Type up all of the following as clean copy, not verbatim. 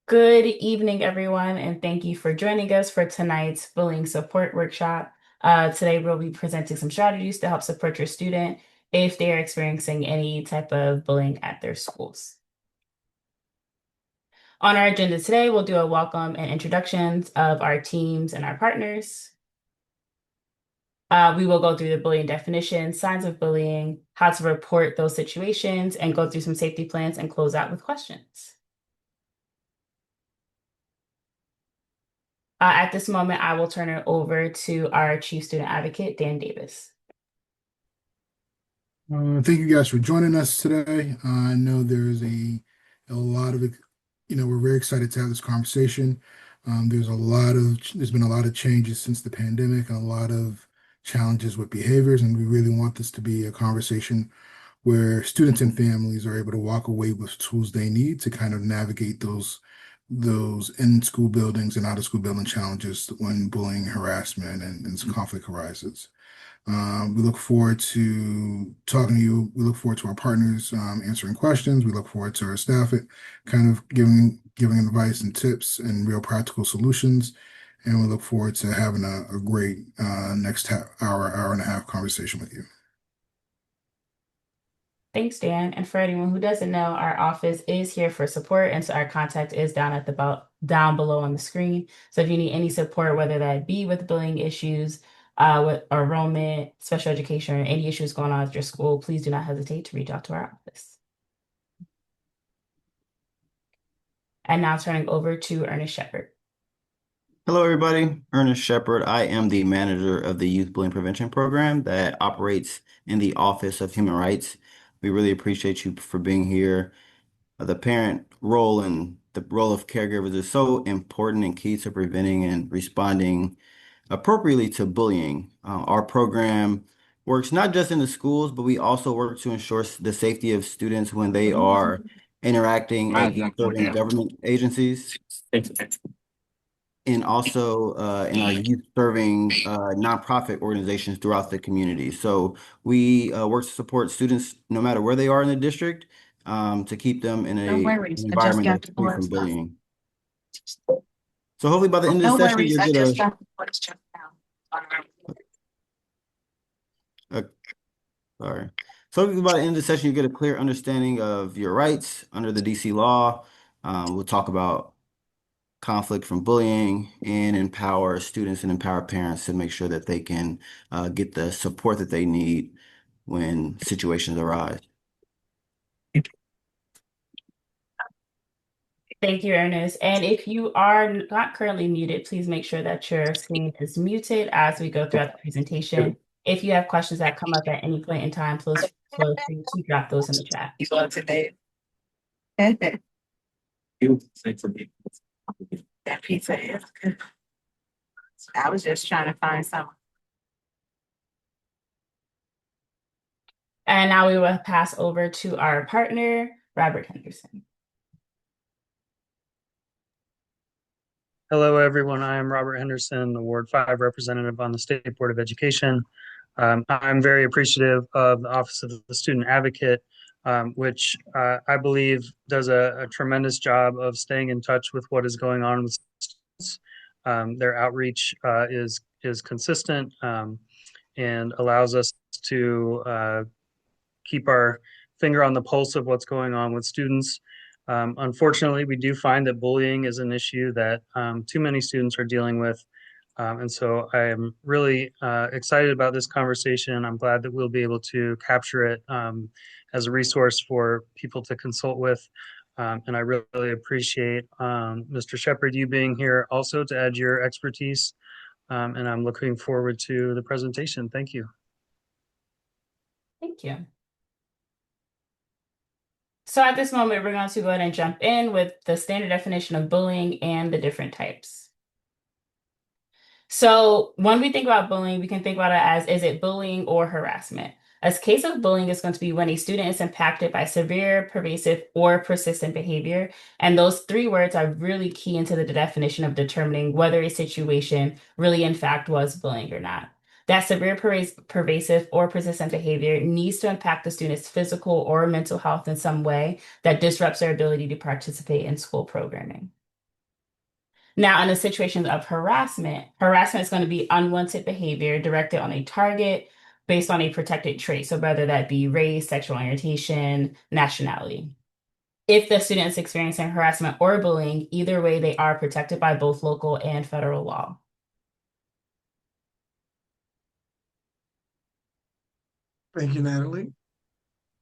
Good evening, everyone, and thank you for joining us for tonight's bullying support workshop. Today, we'll be presenting some strategies to help support your student if they are experiencing any type of bullying at their schools. On our agenda today, we'll do a welcome and introductions of our teams and our partners. We will go through the bullying definition, signs of bullying, how to report those situations, and go through some safety plans and close out with questions. At this moment, I will turn it over to our Chief Student Advocate, Dan Davis. Thank you guys for joining us today. I know there's a lot of, we're very excited to have this conversation. There's been a lot of changes since the pandemic and a lot of challenges with behaviors, and we really want this to be a conversation where students and families are able to walk away with tools they need to kind of navigate those in-school buildings and out-of-school building challenges when bullying, harassment, and conflict arises. We look forward to talking to you. We look forward to our partners answering questions. We look forward to our staff at kind of giving advice and tips and real practical solutions. And we look forward to having a great next hour and a half conversation with you. Thanks, Dan. And for anyone who doesn't know, our office is here for support, and so our contact is down below on the screen. So if you need any support, whether that be with bullying issues, with enrollment, special education, or any issues going on at your school, please do not hesitate to reach out to our office. And now turning over to Ernest Shepard. Hello, everybody. Ernest Shepard. I am the manager of the Youth Bullying Prevention Program that operates in the Office of Human Rights. We really appreciate you for being here. The parent role and the role of caregivers is so important and key to preventing and responding appropriately to bullying. Our program works not just in the schools, but we also work to ensure the safety of students when they are interacting at serving government agencies and also in our youth serving nonprofit organizations throughout the community. So we work to support students no matter where they are in the district to keep them in an environment that's free from bullying. So hopefully by the end of the session, you'll get sorry. So hopefully by the end of the session, you get a clear understanding of your rights under the DC law. We'll talk about conflict from bullying and empower students and empower parents to make sure that they can get the support that they need when situations arise. Thank you, Ernest. And if you are not currently muted, please make sure that your screen is muted as we go throughout the presentation. If you have questions that come up at any point in time, please feel free to drop those in the chat. That pizza is good. I was just trying to find some. And now we will pass over to our partner, Robert Henderson. Hello, everyone. I am Robert Henderson, the Ward 5 representative on the State Board of Education. I'm very appreciative of the Office of the Student Advocate, which I believe does a tremendous job of staying in touch with what is going on with students. Their outreach is consistent and allows us to keep our finger on the pulse of what's going on with students. Unfortunately, we do find that bullying is an issue that too many students are dealing with. And so I am really excited about this conversation. I'm glad that we'll be able to capture it as a resource for people to consult with. And I really appreciate Mr. Shepard, you being here also to add your expertise. And I'm looking forward to the presentation. Thank you. Thank you. So at this moment, we're going to go ahead and jump in with the standard definition of bullying and the different types. So when we think about bullying, we can think about it as, is it bullying or harassment? A case of bullying is going to be when a student is impacted by severe, pervasive, or persistent behavior. And those three words are really key into the definition of determining whether a situation really, in fact, was bullying or not. That severe, pervasive, or persistent behavior needs to impact the student's physical or mental health in some way that disrupts their ability to participate in school programming. Now, in a situation of harassment, harassment is going to be unwanted behavior directed on a target based on a protected trait. So whether that be race, sexual orientation, nationality. If the student is experiencing harassment or bullying, either way, they are protected by both local and federal law. Thank you, Natalie.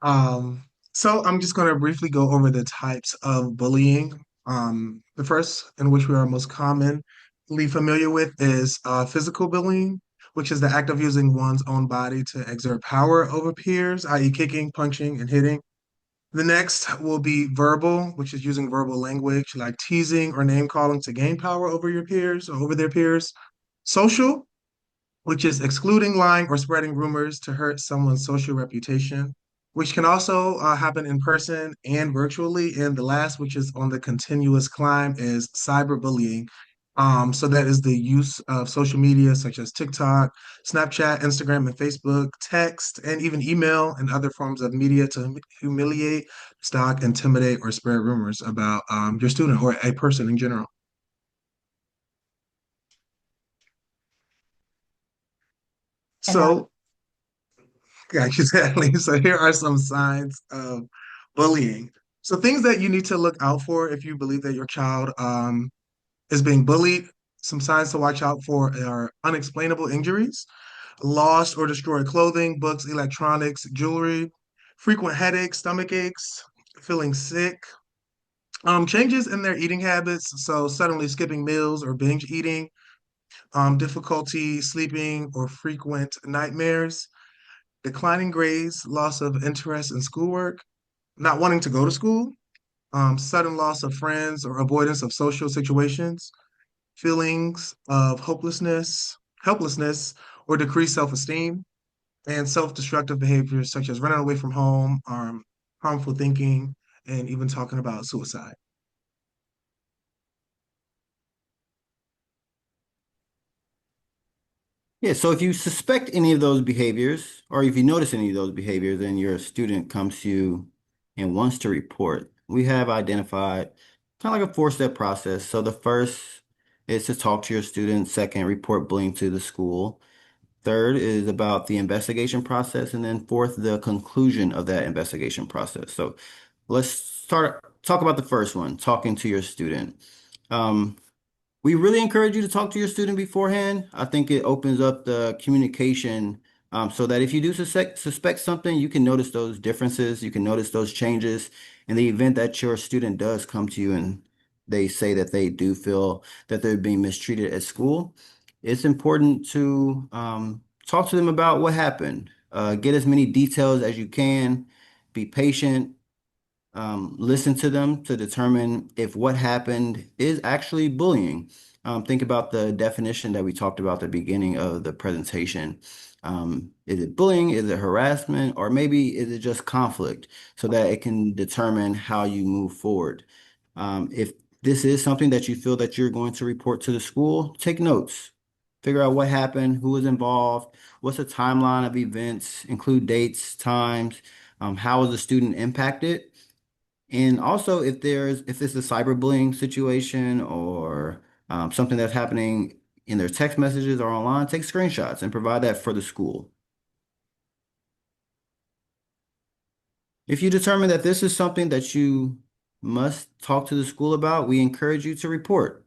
Um, so I'm just going to briefly go over the types of bullying. The first, in which we are most commonly familiar with, is physical bullying, which is the act of using one's own body to exert power over peers, i.e., kicking, punching, and hitting. The next will be verbal, which is using verbal language like teasing or name calling to gain power over your peers or over their peers. Social, which is excluding, lying, or spreading rumors to hurt someone's social reputation, which can also happen in person and virtually. And the last, which is on the continuous climb, is cyberbullying. So that is the use of social media such as TikTok, Snapchat, Instagram, and Facebook, text, and even email and other forms of media to humiliate, stalk, intimidate, or spread rumors about your student or a person in general. And now, So yeah, exactly. So here are some signs of bullying. So things that you need to look out for if you believe that your child is being bullied. Some signs to watch out for are unexplainable injuries, lost or destroyed clothing, books, electronics, jewelry, frequent headaches, stomach aches, feeling sick, changes in their eating habits. So suddenly skipping meals or binge eating, difficulty sleeping or frequent nightmares, declining grades, loss of interest in schoolwork, not wanting to go to school, sudden loss of friends or avoidance of social situations, feelings of helplessness, or decreased self-esteem, and self-destructive behaviors such as running away from home, harmful thinking, and even talking about suicide. Yeah, so if you suspect any of those behaviors, or if you notice any of those behaviors, and your student comes to you and wants to report, we have identified kind of like a four-step process. So the first is to talk to your student. Second, report bullying to the school. Third is about the investigation process. And then fourth, the conclusion of that investigation process. So let's talk about the first one, talking to your student. Um, we really encourage you to talk to your student beforehand. I think it opens up the communication, so that if you do suspect something, you can notice those differences, you can notice those changes. In the event that your student does come to you and they say that they do feel that they're being mistreated at school, it's important to talk to them about what happened. Get as many details as you can. Be patient. Listen to them to determine if what happened is actually bullying. Think about the definition that we talked about at the beginning of the presentation. Is it bullying? Is it harassment? Or maybe is it just conflict, so that it can determine how you move forward. If this is something that you feel that you're going to report to the school, take notes. Figure out what happened, who was involved, what's the timeline of events, include dates, times, how was the student impacted. And also, if it's a cyberbullying situation, or something that's happening in their text messages or online, take screenshots and provide that for the school. If you determine that this is something that you must talk to the school about, we encourage you to report.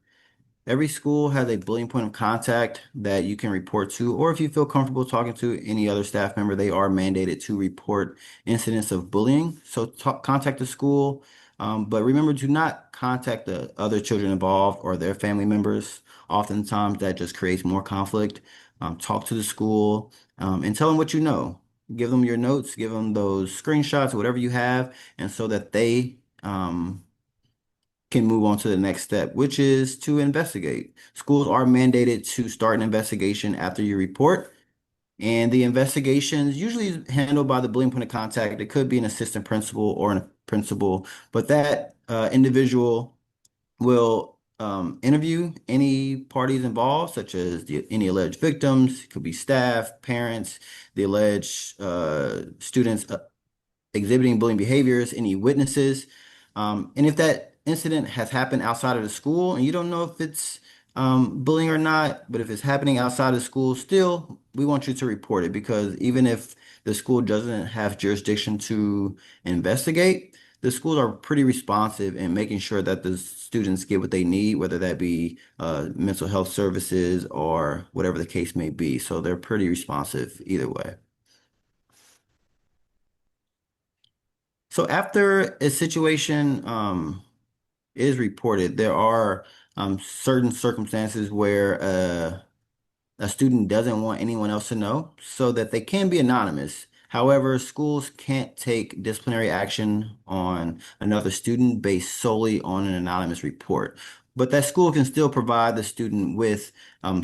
Every school has a bullying point of contact that you can report to, or if you feel comfortable talking to any other staff member, they are mandated to report incidents of bullying. So contact the school, but remember, do not contact the other children involved or their family members. Oftentimes, that just creates more conflict. Talk to the school, and tell them what you know. Give them your notes, give them those screenshots, whatever you have, and so that they can move on to the next step, which is to investigate. Schools are mandated to start an investigation after you report, and the investigation is usually handled by the bullying point of contact. It could be an assistant principal or a principal, but that individual will interview any parties involved, such as any alleged victims. It could be staff, parents, the alleged students exhibiting bullying behaviors, any witnesses. And if that incident has happened outside of the school and you don't know if it's bullying or not, but if it's happening outside of school, still, we want you to report it because even if the school doesn't have jurisdiction to investigate, the schools are pretty responsive in making sure that the students get what they need, whether that be mental health services or whatever the case may be. So they're pretty responsive either way. So after a situation is reported, there are certain circumstances where a student doesn't want anyone else to know, so that they can be anonymous. However, schools can't take disciplinary action on another student based solely on an anonymous report. But that school can still provide the student with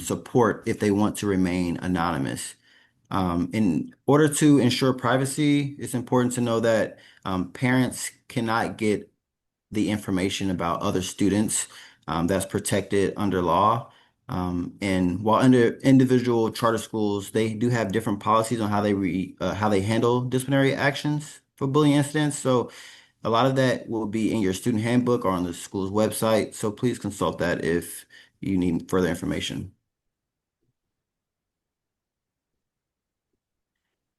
support if they want to remain anonymous. In order to ensure privacy, it's important to know that parents cannot get the information about other students that's protected under law. And while under individual charter schools, they do have different policies on how they handle disciplinary actions for bullying incidents. So a lot of that will be in your student handbook or on the school's website. So please consult that if you need further information.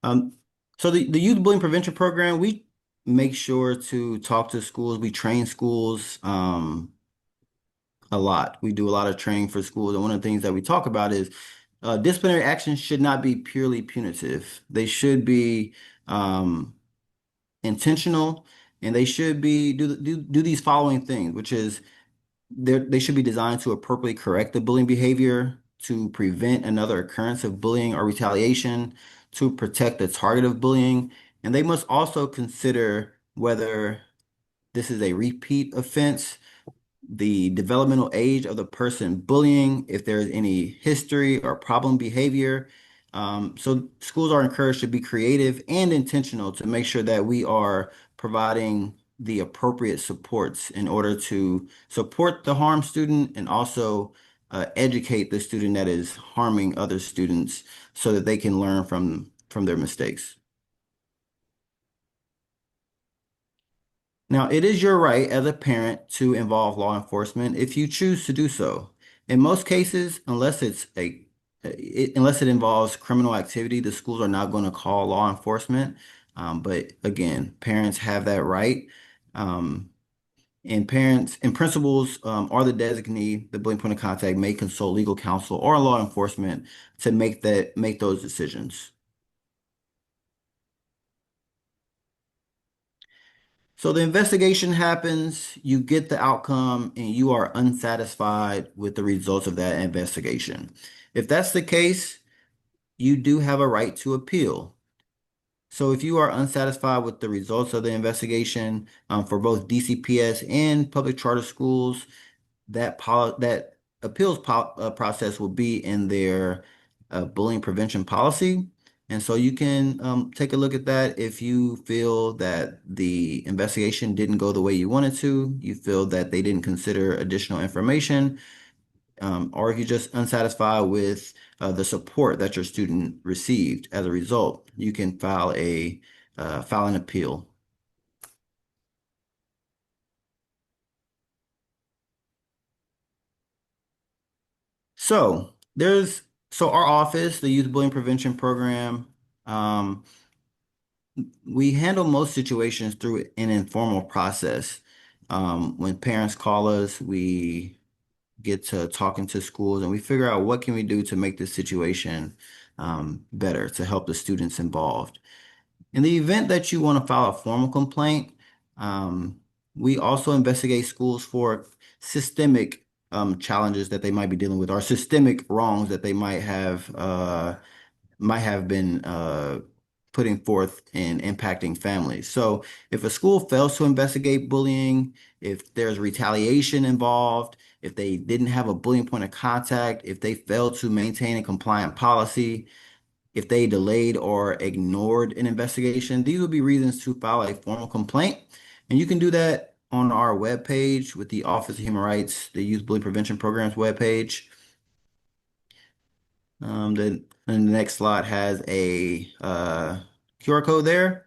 Um, so the youth bullying prevention program, we make sure to talk to schools. We train schools a lot. We do a lot of training for schools. And one of the things that we talk about is disciplinary actions should not be purely punitive. They should be intentional and they should be do these following things, which is they should be designed to appropriately correct the bullying behavior, to prevent another occurrence of bullying or retaliation, to protect the target of bullying, and they must also consider whether this is a repeat offense, the developmental age of the person bullying, if there's any history or problem behavior. So schools are encouraged to be creative and intentional to make sure that we are providing the appropriate supports in order to support the harmed student and also educate the student that is harming other students so that they can learn from their mistakes. Now, it is your right as a parent to involve law enforcement if you choose to do so. In most cases, unless it involves criminal activity, the schools are not going to call law enforcement. But again, parents have that right. And parents and principals are the designee, the bullying point of contact may consult legal counsel or law enforcement to make those decisions. So the investigation happens, you get the outcome, and you are unsatisfied with the results of that investigation. If that's the case, you do have a right to appeal. So if you are unsatisfied with the results of the investigation for both DCPS and public charter schools, that process will be in their bullying prevention policy. And so you can take a look at that if you feel that the investigation didn't go the way you wanted to, you feel that they didn't consider additional information, or if you're just unsatisfied with the support that your student received as a result, you can file an appeal. So our office, the Youth Bullying Prevention Program, um, we handle most situations through an informal process. When parents call us, we get to talking to schools and we figure out what can we do to make this situation better to help the students involved. In the event that you want to file a formal complaint, we also investigate schools for systemic challenges that they might be dealing with or systemic wrongs that they might have been putting forth in impacting families. So if a school fails to investigate bullying, if there's retaliation involved, if they didn't have a bullying point of contact, if they failed to maintain a compliant policy, if they delayed or ignored an investigation, these would be reasons to file a formal complaint. And you can do that on our webpage with the Office of Human Rights, the Youth Bullying Prevention Program's webpage. And the next slide has a QR code there.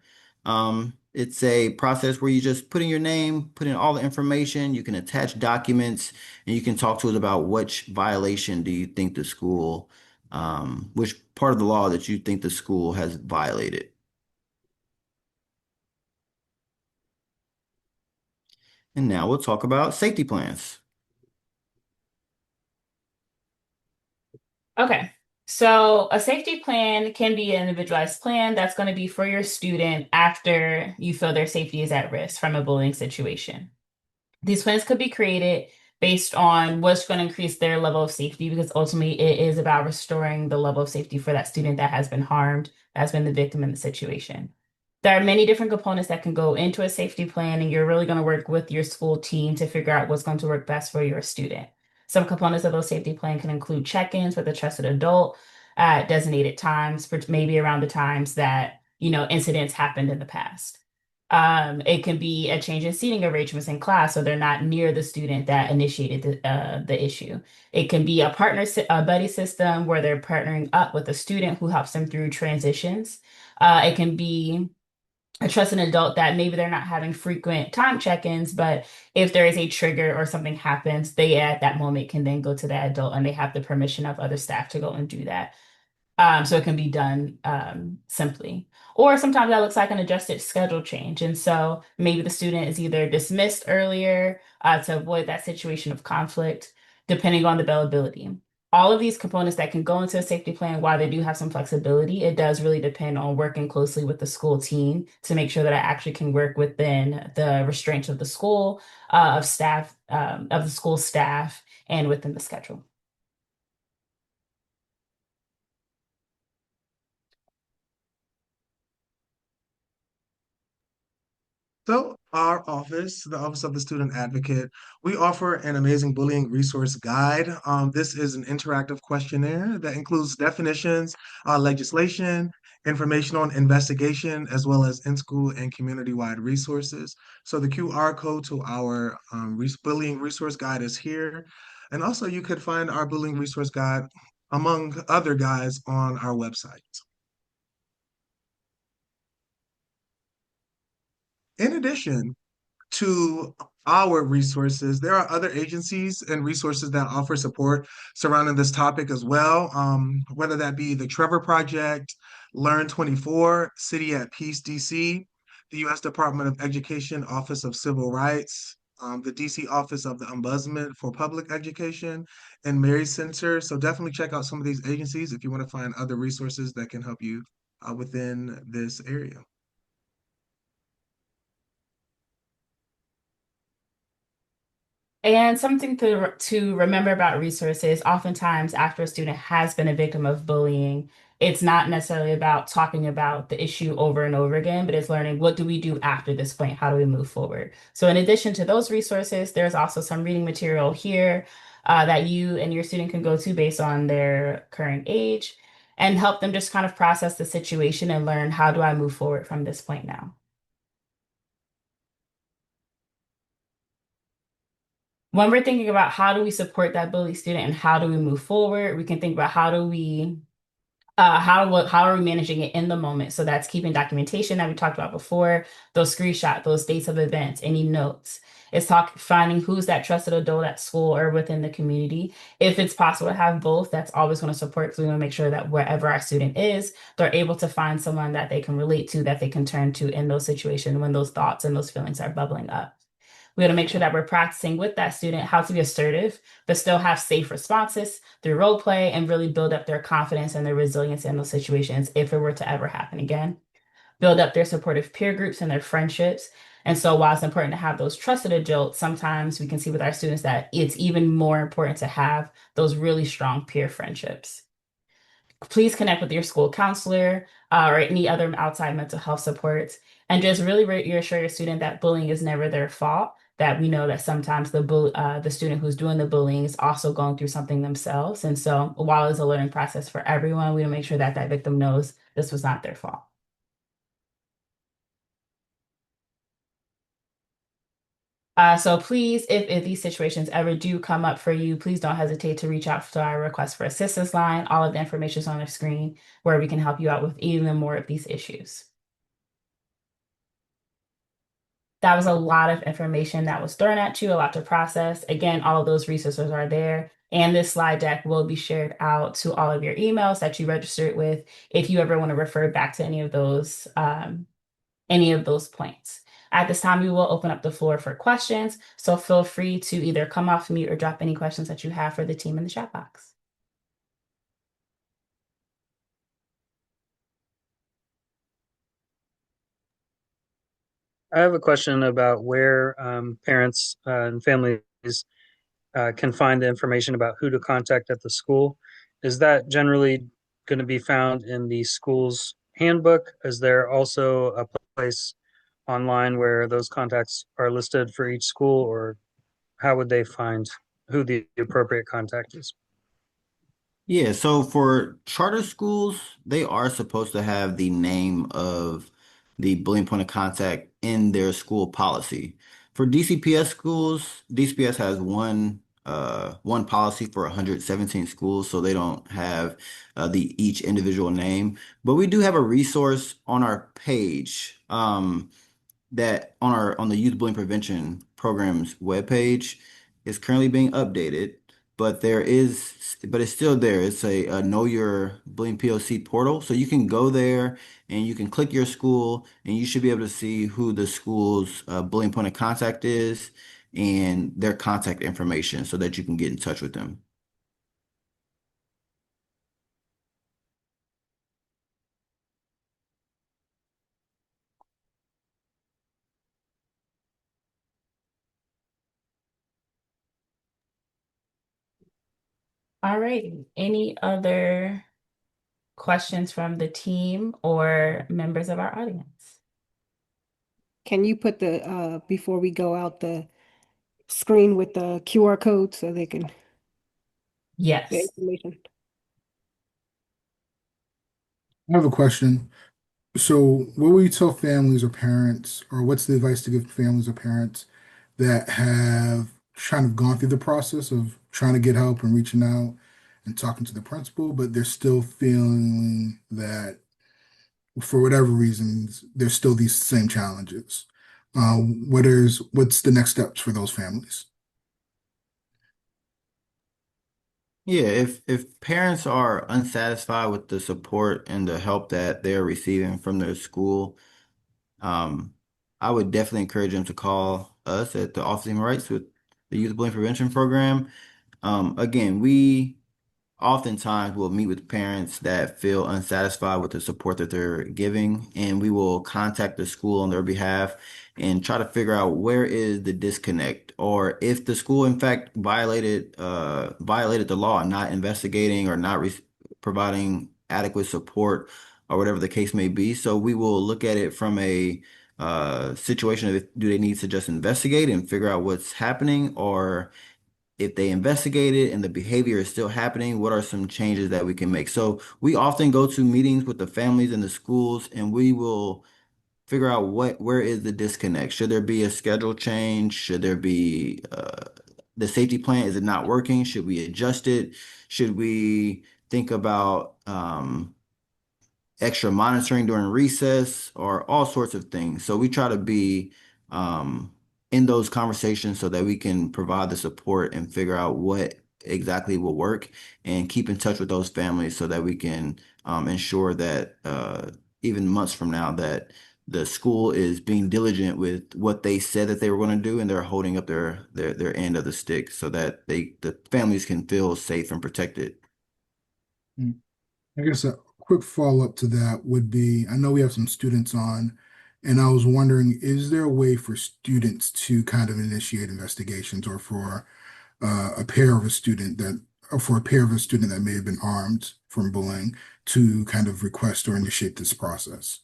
It's a process where you just put in your name, put in all the information, you can attach documents, and you can talk to us about which violation do you think the school, which part of the law that you think the school has violated. And now we'll talk about safety plans. Okay. So a safety plan can be an individualized plan that's going to be for your student after you feel their safety is at risk from a bullying situation. These plans could be created based on what's going to increase their level of safety because ultimately it is about restoring the level of safety for that student that has been harmed, that's been the victim in the situation. There are many different components that can go into a safety plan, and you're really going to work with your school team to figure out what's going to work best for your student. Some components of those safety plan can include check-ins with a trusted adult at designated times, for maybe around the times that, incidents happened in the past. It can be a change in seating arrangements in class so they're not near the student that initiated the issue. It can be a buddy system where they're partnering up with a student who helps them through transitions. It can be a trusted adult that maybe they're not having frequent time check-ins, but if there is a trigger or something happens, they at that moment can then go to that adult and they have the permission of other staff to go and do that. So it can be done simply. Or sometimes that looks like an adjusted schedule change. And so maybe the student is either dismissed earlier to avoid that situation of conflict, depending on the availability. All of these components that can go into a safety plan, while they do have some flexibility, it does really depend on working closely with the school team to make sure that I actually can work within the restraints of the school, of staff, of the school staff, and within the schedule. So, our office, the Office of the Student Advocate, we offer an amazing bullying resource guide. This is an interactive questionnaire that includes definitions, legislation, information on investigation, as well as in-school and community-wide resources. So, the QR code to our bullying resource guide is here. And also, you could find our bullying resource guide, among other guides, on our website. In addition, to our resources, there are other agencies and resources that offer support surrounding this topic as well, whether that be the Trevor Project, Learn 24, City at Peace DC, the U.S. Department of Education Office of Civil Rights, the DC Office of the Ombudsman for Public Education, and Mary Center. So definitely check out some of these agencies if you want to find other resources that can help you within this area. And something to remember about resources, oftentimes after a student has been a victim of bullying, it's not necessarily about talking about the issue over and over again, but it's learning what do we do after this point? How do we move forward? So in addition to those resources, there's also some reading material here that you and your student can go to based on their current age and help them just kind of process the situation and learn how do I move forward from this point now. When we're thinking about how do we support that bully student and how do we move forward, we can think about how are we managing it in the moment? So that's keeping documentation that we talked about before, those screenshots, those dates of events, any notes. It's finding who's that trusted adult at school or within the community. If it's possible to have both, that's always going to support because we want to make sure that wherever our student is, they're able to find someone that they can relate to, that they can turn to in those situations when those thoughts and those feelings are bubbling up. We got to make sure that we're practicing with that student how to be assertive, but still have safe responses through role play and really build up their confidence and their resilience in those situations if it were to ever happen again. Build up their supportive peer groups and their friendships. And so while it's important to have those trusted adults, sometimes we can see with our students that it's even more important to have those really strong peer friendships. Please connect with your school counselor or any other outside mental health supports, and just really reassure your student that bullying is never their fault. That we know that sometimes the student who's doing the bullying is also going through something themselves, and so while it's a learning process for everyone, we want to make sure that that victim knows this was not their fault. So please, if these situations ever do come up for you, please don't hesitate to reach out to our request for assistance line. All of the information is on the screen where we can help you out with even more of these issues. That was a lot of information that was thrown at you, a lot to process. Again, all of those resources are there. And this slide deck will be shared out to all of your emails that you registered with if you ever want to refer back to any of those points. At this time, we will open up the floor for questions. So feel free to either come off mute or drop any questions that you have for the team in the chat box. I have a question about where parents and families can find the information about who to contact at the school. Is that generally going to be found in the school's handbook? Is there also a place online where those contacts are listed for each school, or how would they find who the appropriate contact is? Yeah, so for charter schools, they are supposed to have the name of the bullying point of contact in their school policy. For DCPS schools, DCPS has one policy for 117 schools, so they don't have the each individual name. But we do have a resource on our page. That on the youth bullying prevention program's webpage is currently being updated, but it's still there. It's a Know Your Bullying POC portal, so you can go there and you can click your school, and you should be able to see who the school's bullying point of contact is and their contact information, so that you can get in touch with them. All right. Any other questions from the team or members of our audience? Can you put before we go out, the screen with the QR code so they can get Yes. information? I have a question. So, what will you tell families or parents, or what's the advice to give families or parents that have kind of gone through the process of trying to get help and reaching out and talking to the principal, but they're still feeling that for whatever reasons, there's still these same challenges? What's the next steps for those families? Yeah, if parents are unsatisfied with the support and the help that they're receiving from their school, Um, I would definitely encourage them to call us at the Office of Human Rights with the Youth Bullying Prevention Program. Again, we oftentimes will meet with parents that feel unsatisfied with the support that they're giving, and we will contact the school on their behalf and try to figure out where is the disconnect, or if the school in fact violated the law, not investigating or not re providing adequate support or whatever the case may be. So we will look at it from a situation of, do they need to just investigate and figure out what's happening, or if they investigate it and the behavior is still happening, what are some changes that we can make? So we often go to meetings with the families and the schools, and we will figure out where is the disconnect. Should there be a schedule change? Should there be the safety plan? Is it not working? Should we adjust it? Should we think about extra monitoring during recess, or all sorts of things? So we try to be um, in those conversations so that we can provide the support and figure out what exactly will work, and keep in touch with those families so that we can ensure that even months from now, that the school is being diligent with what they said that they were going to do, and they're holding up their end of the stick, so that the families can feel safe and protected. I guess a quick follow-up to that would be, I know we have some students on, and I was wondering, is there a way for students to kind of initiate investigations, or for a pair of a student that, or for a pair of a student that may have been harmed from bullying, to kind of request or initiate this process?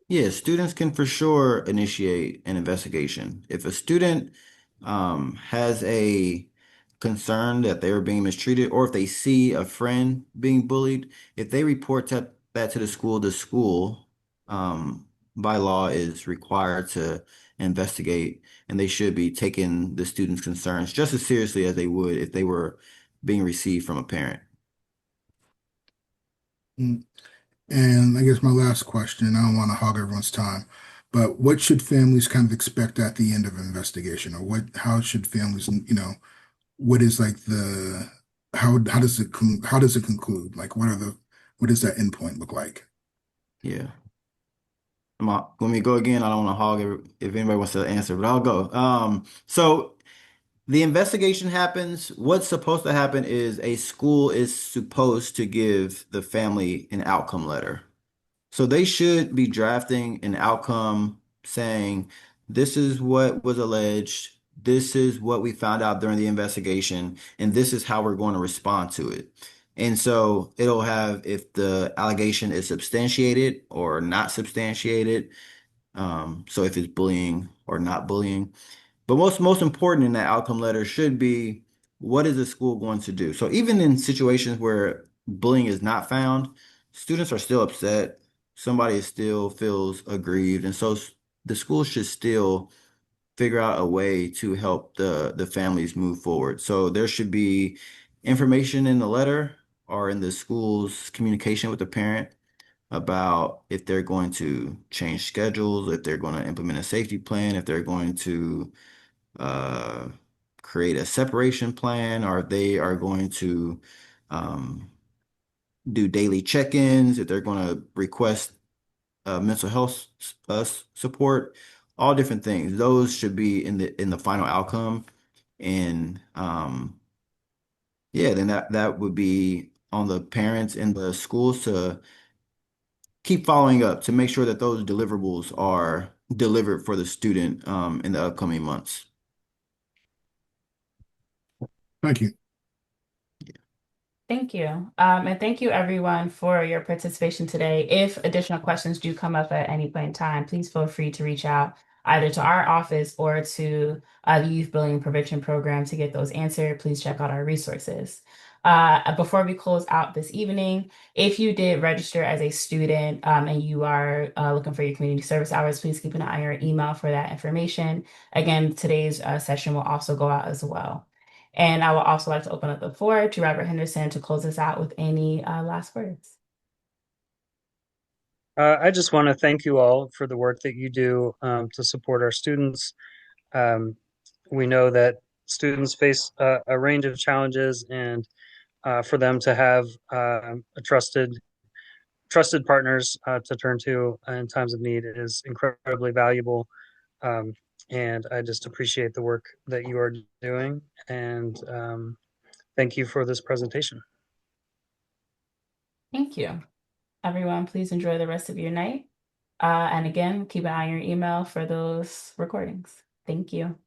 Yeah, students can for sure initiate an investigation. If a student has a concern that they're being mistreated, or if they see a friend being bullied, if they report that to the school by law is required to investigate, and they should be taking the student's concerns just as seriously as they would if they were being received from a parent. Mm. And I guess my last question, I don't want to hog everyone's time, but what should families kind of expect at the end of an investigation, or how should families, what is like how does how does it conclude? Like, what does that endpoint look like? Yeah. Let me go again. I don't want to hog if anybody wants to answer, but I'll go. So the investigation happens. What's supposed to happen is a school is supposed to give the family an outcome letter. So they should be drafting an outcome saying, this is what was alleged, this is what we found out during the investigation, and this is how we're going to respond to it. And so it'll have if the allegation is substantiated or not substantiated. So if it's bullying or not bullying. But most important in that outcome letter should be what is the school going to do? So even in situations where bullying is not found, students are still upset. Somebody still feels aggrieved. And so the school should still figure out a way to help the families move forward. So there should be information in the letter or in the school's communication with the parent about if they're going to change schedules, if they're going to implement a safety plan, if they're going to uh, create a separation plan, or if they are going to um, do daily check-ins, if they're going to request mental health support, all different things. Those should be in the final outcome, and yeah, then that would be on the parents and the schools to keep following up to make sure that those deliverables are delivered for the student in the upcoming months. Thank you. Thank you. And thank you everyone for your participation today. If additional questions do come up at any point in time, please feel free to reach out either to our office or to the Youth Bullying Prevention Program to get those answered. Please check out our resources. Before we close out this evening, if you did register as a student and you are looking for your community service hours, please keep an eye on your email for that information. Again, today's session will also go out as well. And I would also like to open up the floor to Robert Henderson to close us out with any last words. I just want to thank you all for the work that you do to support our students. We know that students face a range of challenges, and for them to have a trusted partners to turn to in times of need is incredibly valuable. Um, and I just appreciate the work that you are doing. And thank you for this presentation. Thank you. Everyone, please enjoy the rest of your night. And again, keep an eye on your email for those recordings. Thank you.